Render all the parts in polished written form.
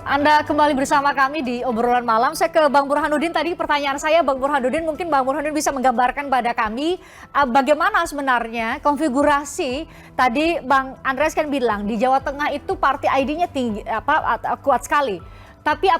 Anda kembali bersama kami di obrolan malam. Saya ke Bang Burhanuddin tadi pertanyaan saya, Bang Burhanuddin mungkin Bang Burhanuddin bisa menggambarkan pada kami bagaimana sebenarnya konfigurasi tadi Bang Andreas kan bilang di Jawa Tengah itu party ID-nya tinggi kuat sekali. Tapi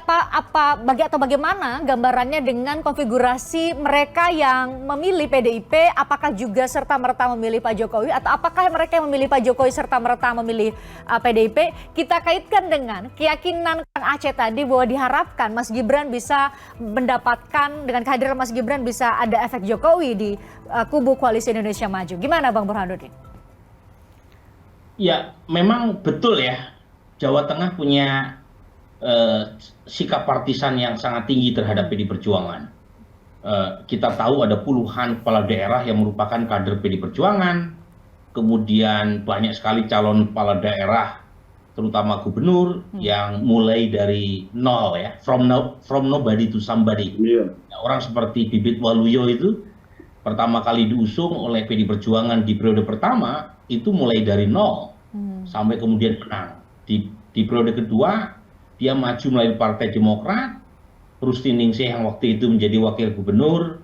bagaimana gambarannya dengan konfigurasi mereka yang memilih PDIP, apakah juga serta-merta memilih Pak Jokowi atau apakah mereka yang memilih Pak Jokowi serta-merta memilih PDIP? Kita kaitkan dengan keyakinan Kang Aceh tadi bahwa diharapkan Mas Gibran bisa mendapatkan, dengan kehadiran Mas Gibran bisa ada efek Jokowi di kubu Koalisi Indonesia Maju. Gimana Bang Burhanuddin? Ya, memang betul ya. Jawa Tengah punya sikap partisan yang sangat tinggi terhadap PD Perjuangan. Kita tahu ada puluhan kepala daerah yang merupakan kader PD Perjuangan, kemudian banyak sekali calon kepala daerah, terutama gubernur, yang mulai dari nol ya, from nobody to somebody. Orang seperti Bibit Waluyo itu pertama kali diusung oleh PD Perjuangan di periode pertama, itu mulai dari nol sampai kemudian menang. Di periode kedua, dia maju melalui Partai Demokrat. Rusty Ningsih yang waktu itu menjadi wakil gubernur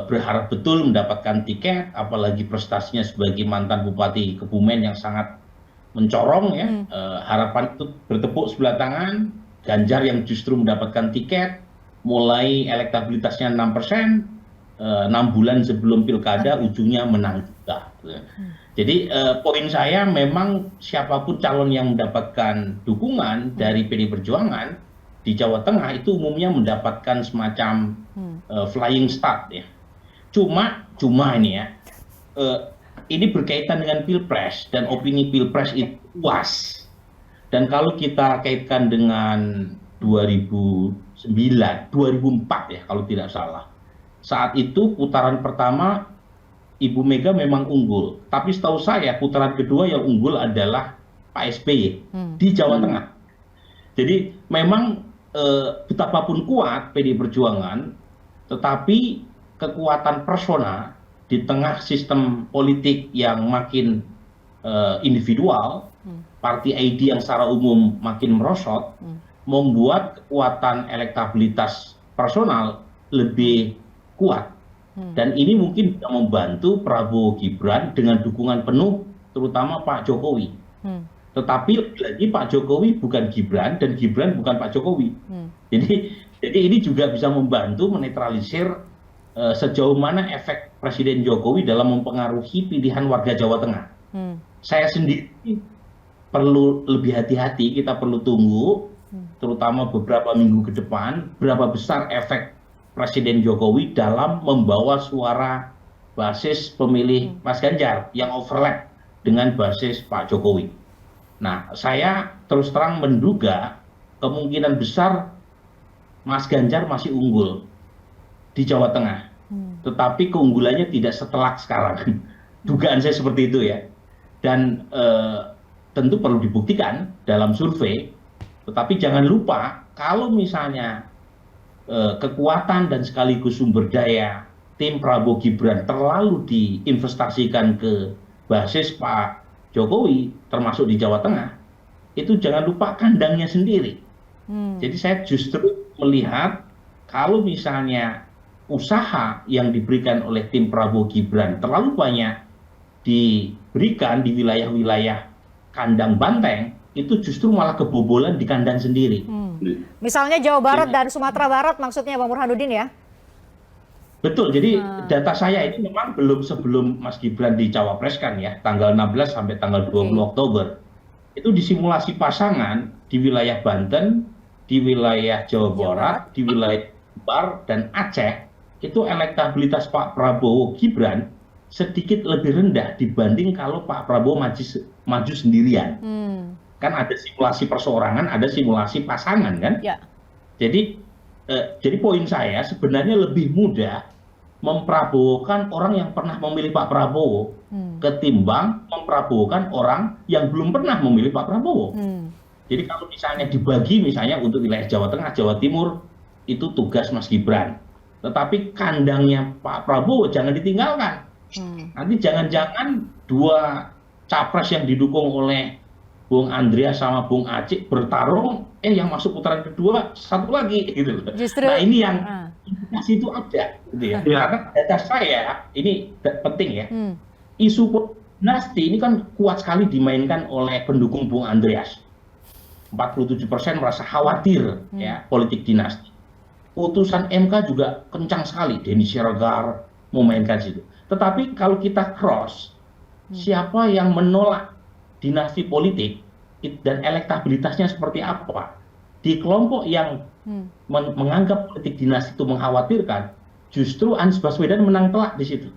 berharap betul mendapatkan tiket, apalagi prestasinya sebagai mantan Bupati Kebumen yang sangat mencorong ya. Harapan itu bertepuk sebelah tangan. Ganjar yang justru mendapatkan tiket, mulai elektabilitasnya 6%, 6 bulan sebelum pilkada ujungnya menang juga. Jadi poin saya memang siapapun calon yang mendapatkan dukungan dari PD Perjuangan di Jawa Tengah itu umumnya mendapatkan semacam flying start ya. Cuma ini ya, ini berkaitan dengan Pilpres dan opini Pilpres itu luas. Dan kalau kita kaitkan dengan 2004 ya kalau tidak salah. Saat itu putaran pertama Ibu Mega memang unggul, tapi setahu saya putaran kedua yang unggul adalah Pak SBY di Jawa Tengah. Jadi memang betapapun kuat PD Perjuangan, tetapi kekuatan persona di tengah sistem politik yang makin individual, party ID yang secara umum makin merosot, membuat kekuatan elektabilitas personal lebih kuat. Dan ini mungkin bisa membantu Prabowo Gibran dengan dukungan penuh, terutama Pak Jokowi. Tetapi lagi Pak Jokowi bukan Gibran dan Gibran bukan Pak Jokowi. Jadi ini juga bisa membantu menetralisir sejauh mana efek Presiden Jokowi dalam mempengaruhi pilihan warga Jawa Tengah. Saya sendiri perlu lebih hati-hati, kita perlu tunggu, terutama beberapa minggu ke depan, berapa besar efek Presiden Jokowi dalam membawa suara basis pemilih Mas Ganjar yang overlap dengan basis Pak Jokowi. Nah, saya terus terang menduga kemungkinan besar Mas Ganjar masih unggul di Jawa Tengah. Tetapi keunggulannya tidak setelak sekarang. Dugaan saya seperti itu ya. Dan tentu perlu dibuktikan dalam survei. Tetapi jangan lupa kalau misalnya kekuatan dan sekaligus sumber daya tim Prabowo Gibran terlalu diinvestasikan ke basis Pak Jokowi, termasuk di Jawa Tengah, itu jangan lupa kandangnya sendiri. Jadi saya justru melihat kalau misalnya usaha yang diberikan oleh tim Prabowo Gibran terlalu banyak diberikan di wilayah-wilayah kandang banteng, itu justru malah kebobolan di kandang sendiri. Misalnya Jawa Barat dan Sumatera Barat maksudnya Bang Burhanuddin ya? Betul, jadi data saya ini memang belum sebelum Mas Gibran dicawapreskan ya, tanggal 16 sampai tanggal 20 Oktober. Itu disimulasi pasangan di wilayah Banten, di wilayah Jawa Barat, di wilayah Bar dan Aceh, itu elektabilitas Pak Prabowo Gibran sedikit lebih rendah dibanding kalau Pak Prabowo maju sendirian. Kan ada simulasi perseorangan, ada simulasi pasangan kan. Ya. Jadi poin saya sebenarnya lebih mudah memprabowokan orang yang pernah memilih Pak Prabowo ketimbang memprabowokan orang yang belum pernah memilih Pak Prabowo. Jadi kalau misalnya dibagi misalnya untuk wilayah Jawa Tengah, Jawa Timur itu tugas Mas Gibran. Tetapi kandangnya Pak Prabowo jangan ditinggalkan. Nanti jangan-jangan dua capres yang didukung oleh Bung Andreas sama Bung Aceh bertarung, yang masuk putaran kedua satu lagi gitu loh. Justru, Nah ini yang indikasi itu ada, gitu ya. Iya. Karena data saya ini penting ya. hmm, Isu dinasti ini kan kuat sekali dimainkan oleh pendukung Bung Andreas. 47% merasa khawatir ya politik dinasti. Putusan MK juga kencang sekali, Denny Siregar memainkan situ. Tetapi kalau kita cross, siapa yang menolak dinasti politik dan elektabilitasnya seperti apa? Di kelompok yang menganggap politik dinasti itu mengkhawatirkan, justru Anies Baswedan menang telak di situ.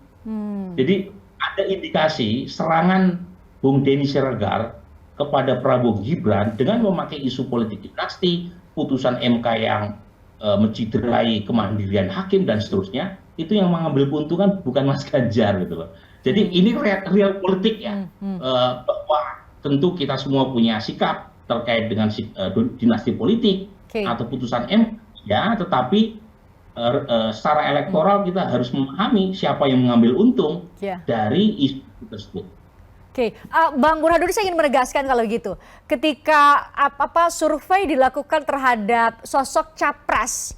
Jadi ada indikasi serangan Bung Denny Siregar kepada Prabowo Gibran dengan memakai isu politik dinasti, putusan MK yang menciderai kemandirian hakim dan seterusnya, itu yang mengambil keuntungan bukan Mas Ganjar gitu loh. Jadi ini real politik ya, bahwa tentu kita semua punya sikap terkait dengan dinasti politik atau putusan MK, ya, tetapi secara elektoral kita harus memahami siapa yang mengambil untung dari isu tersebut. Oke, Bang Burhanuddin, saya ingin menegaskan kalau gitu, ketika survei dilakukan terhadap sosok capres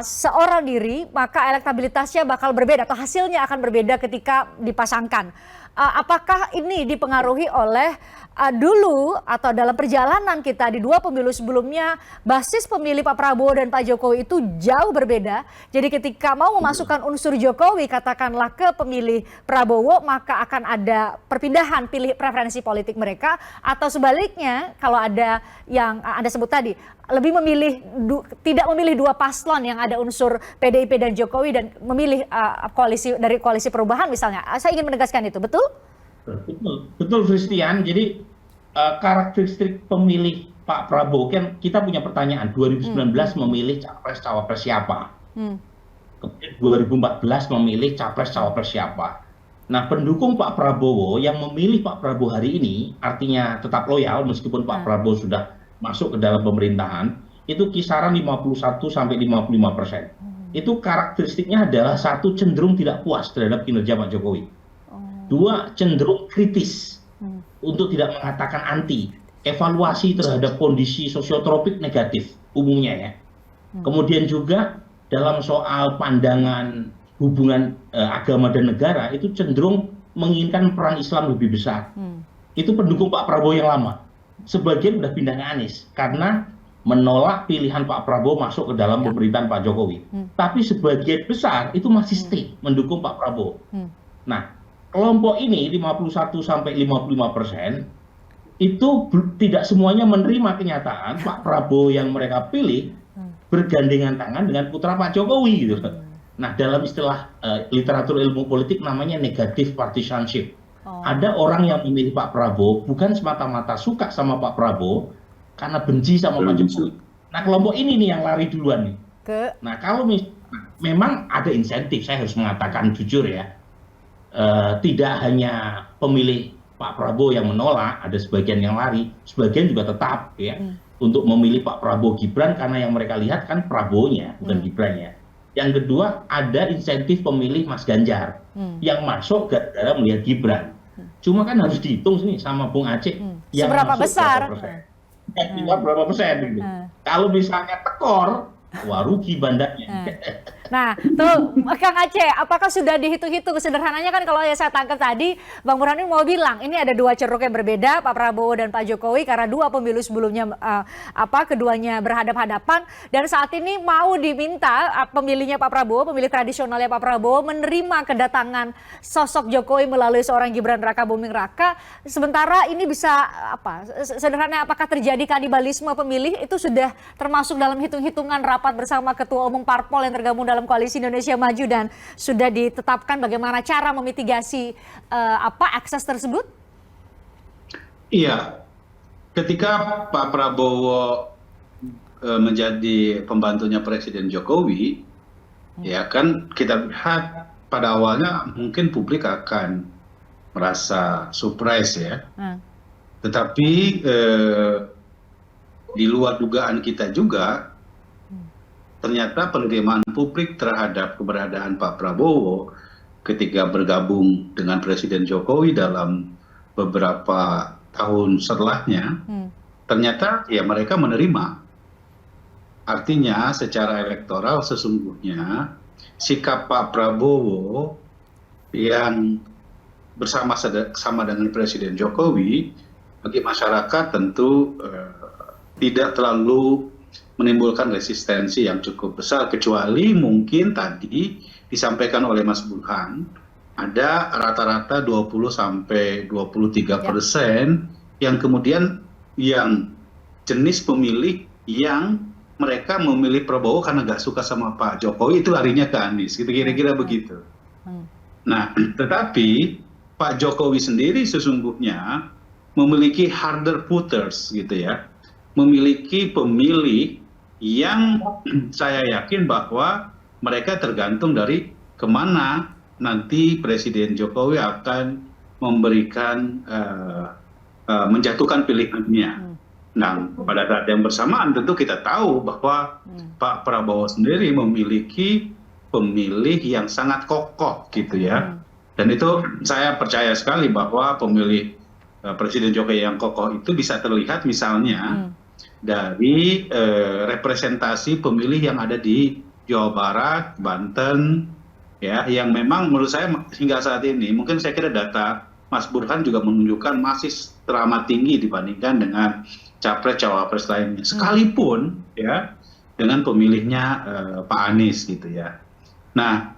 seorang diri, maka elektabilitasnya bakal berbeda atau hasilnya akan berbeda ketika dipasangkan. Apakah ini dipengaruhi oleh dulu atau dalam perjalanan kita di dua pemilu sebelumnya, basis pemilih Pak Prabowo dan Pak Jokowi itu jauh berbeda. Jadi ketika mau memasukkan unsur Jokowi katakanlah ke pemilih Prabowo, maka akan ada perpindahan pilih preferensi politik mereka, atau sebaliknya kalau ada yang Anda sebut tadi, lebih memilih tidak memilih dua paslon yang ada unsur PDIP dan Jokowi dan memilih koalisi dari koalisi perubahan misalnya. Saya ingin menegaskan itu, betul? Betul Christian. Jadi karakteristik pemilih Pak Prabowo, kan kita punya pertanyaan 2019 memilih capres cawapres siapa, kemudian 2014 memilih capres cawapres siapa. Nah, pendukung Pak Prabowo yang memilih Pak Prabowo hari ini artinya tetap loyal meskipun Pak Prabowo sudah masuk ke dalam pemerintahan, itu kisaran 51-55%. Itu karakteristiknya adalah satu, cenderung tidak puas terhadap kinerja Pak Jokowi. Dua, cenderung kritis untuk tidak mengatakan anti, evaluasi terhadap kondisi sosiotropik negatif umumnya ya. Kemudian juga dalam soal pandangan hubungan agama dan negara itu cenderung menginginkan peran Islam lebih besar. Itu pendukung Pak Prabowo yang lama. Sebagian sudah pindah ke Anies karena menolak pilihan Pak Prabowo masuk ke dalam pemerintahan Pak Jokowi. Tapi sebagian besar itu masih stay mendukung Pak Prabowo. Nah, kelompok ini 51-55% itu tidak semuanya menerima kenyataan Pak Prabowo yang mereka pilih bergandengan tangan dengan putra Pak Jokowi gitu. Nah, dalam istilah literatur ilmu politik namanya negative partisanship. Ada orang yang memilih Pak Prabowo bukan semata-mata suka sama Pak Prabowo karena benci sama Pak Jokowi. Nah, kelompok ini nih yang lari duluan nih. Nah, kalau memang ada insentif, saya harus mengatakan jujur ya. Tidak hanya pemilih Pak Prabowo yang menolak, ada sebagian yang lari, sebagian juga tetap ya untuk memilih Pak Prabowo Gibran karena yang mereka lihat kan Prabowo-nya bukan Gibran-nya. Yang kedua, ada insentif pemilih Mas Ganjar yang masuk gara-gara melihat Gibran. Cuma kan harus dihitung sini sama Bung Aceh yang seberapa besar? Berapa persen gitu. Kalau misalnya tekor, wah rugi bandanya. Nah, tuh Kang Aceh, apakah sudah dihitung-hitung sederhananya? Kan kalau saya tangkap tadi, Bang Burhanuddin mau bilang ini ada dua ceruk yang berbeda, Pak Prabowo dan Pak Jokowi, karena dua pemilu sebelumnya keduanya berhadap-hadapan, dan saat ini mau diminta pemilihnya Pak Prabowo, pemilih tradisionalnya Pak Prabowo menerima kedatangan sosok Jokowi melalui seorang Gibran Raka Buming Raka. Sementara ini bisa sederhana, apakah terjadi kanibalisme pemilih? Itu sudah termasuk dalam hitung-hitungan rapat bersama Ketua Umum Parpol yang tergabung dalam Koalisi Indonesia Maju dan sudah ditetapkan bagaimana cara memitigasi akses tersebut? Iya, ketika Pak Prabowo menjadi pembantunya Presiden Jokowi, ya kan kita lihat pada awalnya mungkin publik akan merasa surprise ya, tetapi di luar dugaan kita juga. Ternyata penerimaan publik terhadap keberadaan Pak Prabowo ketika bergabung dengan Presiden Jokowi dalam beberapa tahun setelahnya, ternyata ya mereka menerima. Artinya secara elektoral sesungguhnya sikap Pak Prabowo yang sama dengan Presiden Jokowi bagi masyarakat tentu tidak terlalu menimbulkan resistensi yang cukup besar, kecuali mungkin tadi disampaikan oleh Mas Burhan ada rata-rata 20-23% yang kemudian yang jenis pemilih yang mereka memilih Prabowo karena nggak suka sama Pak Jokowi, itu larinya ke Anies, gitu, kira-kira begitu. Nah, tetapi Pak Jokowi sendiri sesungguhnya memiliki harder voters, gitu ya, memiliki pemilih yang saya yakin bahwa mereka tergantung dari kemana nanti Presiden Jokowi akan memberikan menjatuhkan pilihannya. Nah, pada saat yang bersamaan tentu kita tahu bahwa Pak Prabowo sendiri memiliki pemilih yang sangat kokoh, gitu ya. Dan itu saya percaya sekali bahwa pemilih Presiden Jokowi yang kokoh itu bisa terlihat misalnya dari representasi pemilih yang ada di Jawa Barat, Banten, ya, yang memang menurut saya hingga saat ini, mungkin saya kira data Mas Burhan juga menunjukkan masih teramat tinggi dibandingkan dengan capres-cawapres lainnya, sekalipun ya dengan pemilihnya Pak Anies, gitu ya. Nah,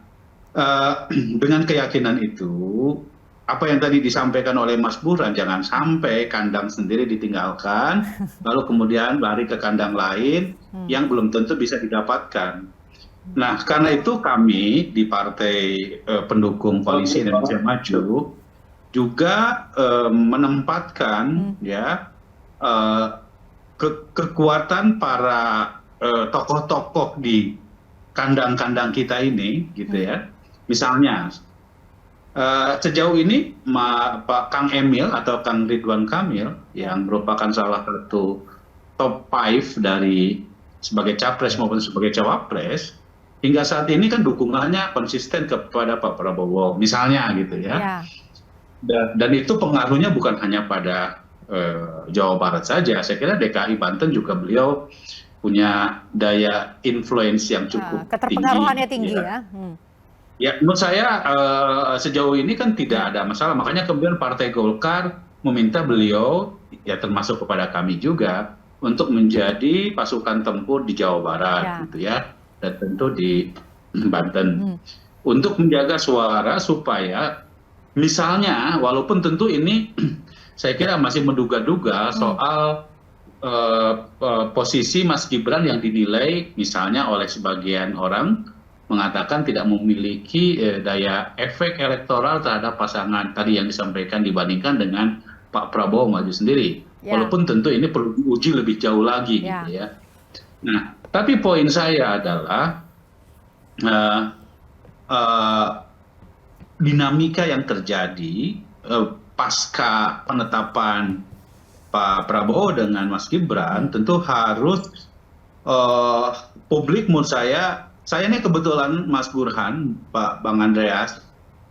dengan keyakinan itu, apa yang tadi disampaikan oleh Mas Burhan, jangan sampai kandang sendiri ditinggalkan, lalu kemudian lari ke kandang lain yang belum tentu bisa didapatkan. Nah, karena itu kami di Partai Pendukung Koalisi Indonesia Maju juga menempatkan ya kekuatan para tokoh-tokoh di kandang-kandang kita ini, gitu ya. Misalnya sejauh ini Pak Kang Emil atau Kang Ridwan Kamil yang merupakan salah satu top 5 dari sebagai capres maupun sebagai cawapres, hingga saat ini kan dukungannya konsisten kepada Pak Prabowo, misalnya, gitu ya. Dan itu pengaruhnya bukan hanya pada Jawa Barat saja. Saya kira DKI Banten juga beliau punya daya influence yang cukup tinggi. Keterpengaruhannya tinggi ya. Ya, menurut saya sejauh ini kan tidak ada masalah. Makanya kemudian Partai Golkar meminta beliau, ya termasuk kepada kami juga, untuk menjadi pasukan tempur di Jawa Barat, gitu ya, dan tentu di Banten, untuk menjaga suara supaya misalnya, walaupun tentu ini saya kira masih menduga-duga soal posisi Mas Gibran yang dinilai misalnya oleh sebagian orang mengatakan tidak memiliki daya efek elektoral terhadap pasangan tadi yang disampaikan dibandingkan dengan Pak Prabowo maju sendiri. Walaupun tentu ini perlu diuji lebih jauh lagi, gitu ya. Nah, tapi poin saya adalah dinamika yang terjadi pasca penetapan Pak Prabowo dengan Mas Gibran tentu harus publik, menurut saya ini kebetulan Mas Burhan, Pak Bang Andreas,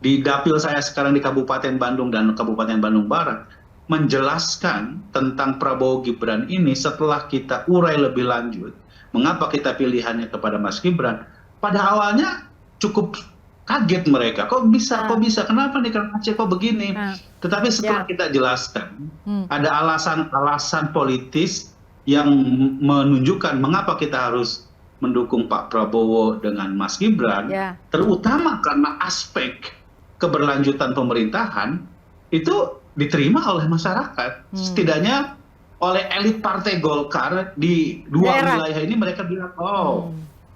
di dapil saya sekarang di Kabupaten Bandung dan Kabupaten Bandung Barat, menjelaskan tentang Prabowo Gibran ini setelah kita urai lebih lanjut, mengapa kita pilihannya kepada Mas Gibran. Pada awalnya cukup kaget mereka, kok bisa, kenapa nih Kang Aceh kok begini. Tetapi setelah kita jelaskan, ada alasan-alasan politis yang menunjukkan mengapa kita harus mendukung Pak Prabowo dengan Mas Gibran, terutama karena aspek keberlanjutan pemerintahan itu diterima oleh masyarakat, setidaknya oleh elit Partai Golkar di dua wilayah ini. Mereka bilang,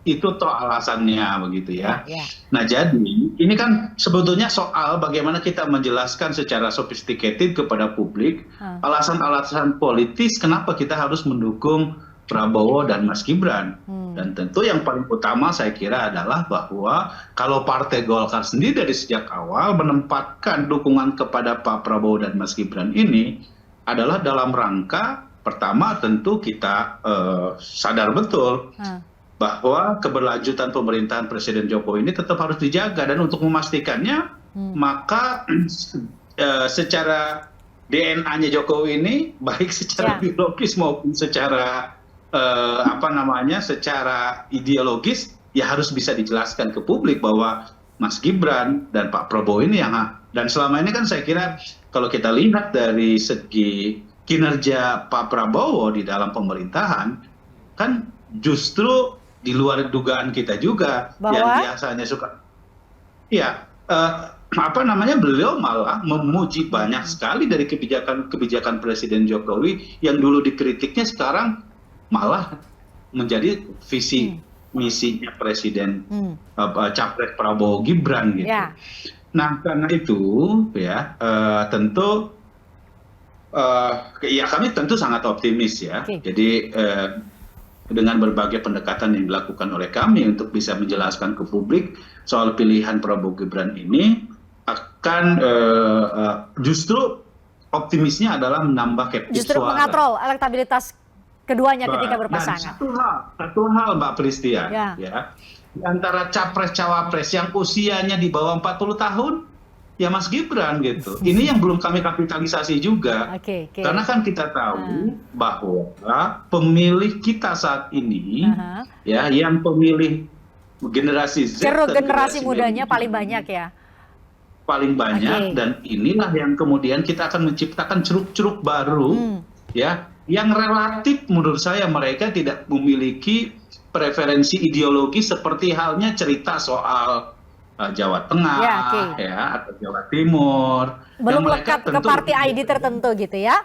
itu toh alasannya, begitu ya. Nah, jadi ini kan sebetulnya soal bagaimana kita menjelaskan secara sophisticated kepada publik alasan-alasan politis kenapa kita harus mendukung Prabowo dan Mas Gibran. Dan tentu yang paling utama saya kira adalah bahwa kalau Partai Golkar sendiri dari sejak awal menempatkan dukungan kepada Pak Prabowo dan Mas Gibran ini adalah dalam rangka pertama tentu kita sadar betul bahwa keberlanjutan pemerintahan Presiden Jokowi ini tetap harus dijaga, dan untuk memastikannya maka secara DNA-nya Jokowi ini baik secara biologis maupun secara secara ideologis ya harus bisa dijelaskan ke publik bahwa Mas Gibran dan Pak Prabowo ini dan selama ini kan saya kira kalau kita lihat dari segi kinerja Pak Prabowo di dalam pemerintahan kan justru di luar dugaan kita juga yang biasanya suka beliau malah memuji banyak sekali dari kebijakan Presiden Jokowi yang dulu dikritiknya sekarang malah menjadi visi misinya Presiden Capres Prabowo Gibran gitu. Nah karena itu ya tentu kami tentu sangat optimis ya. Jadi dengan berbagai pendekatan yang dilakukan oleh kami untuk bisa menjelaskan ke publik soal pilihan Prabowo Gibran ini akan justru optimisnya adalah menambah captive justru suara. mengatrol elektabilitas keduanya ketika berpasangan. Dan satu hal Mbak Pristia, ya antara capres-cawapres yang usianya di bawah 40 tahun, ya Mas Gibran gitu. Ini yang belum kami kapitalisasi juga. Karena kan kita tahu bahwa pemilih kita saat ini, ya yang pemilih generasi Z, generasi mudanya paling banyak ya. Paling banyak dan inilah yang kemudian kita akan menciptakan ceruk-ceruk baru, ya yang relatif menurut saya mereka tidak memiliki preferensi ideologi seperti halnya cerita soal Jawa Tengah atau Jawa Timur. Belum lekat ke partai ID tertentu gitu ya.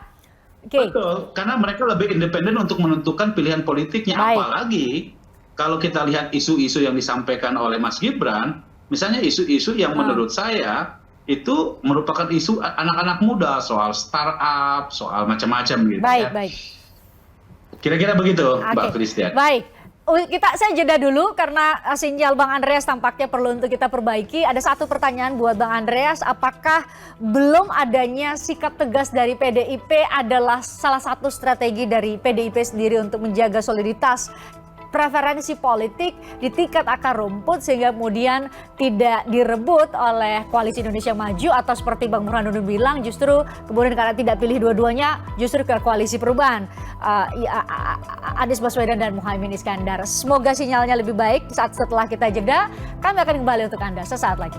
Betul, karena mereka lebih independen untuk menentukan pilihan politiknya. Apalagi kalau kita lihat isu-isu yang disampaikan oleh Mas Gibran, misalnya isu-isu yang menurut saya itu merupakan isu anak-anak muda soal startup, soal macam-macam gitu. Baik. Kira-kira begitu, Mbak Christian. Baik. Saya jeda dulu karena sinyal Bang Andreas tampaknya perlu untuk kita perbaiki. Ada satu pertanyaan buat Bang Andreas, apakah belum adanya sikap tegas dari PDIP adalah salah satu strategi dari PDIP sendiri untuk menjaga soliditas preferensi politik di tingkat akar rumput sehingga kemudian tidak direbut oleh Koalisi Indonesia Maju atau seperti Bang Burhanuddin bilang justru kemudian karena tidak pilih dua-duanya justru ke Koalisi Perubahan Anies Baswedan dan Muhaimin Iskandar. Semoga sinyalnya lebih baik saat setelah kita jeda. Kami akan kembali untuk Anda sesaat lagi.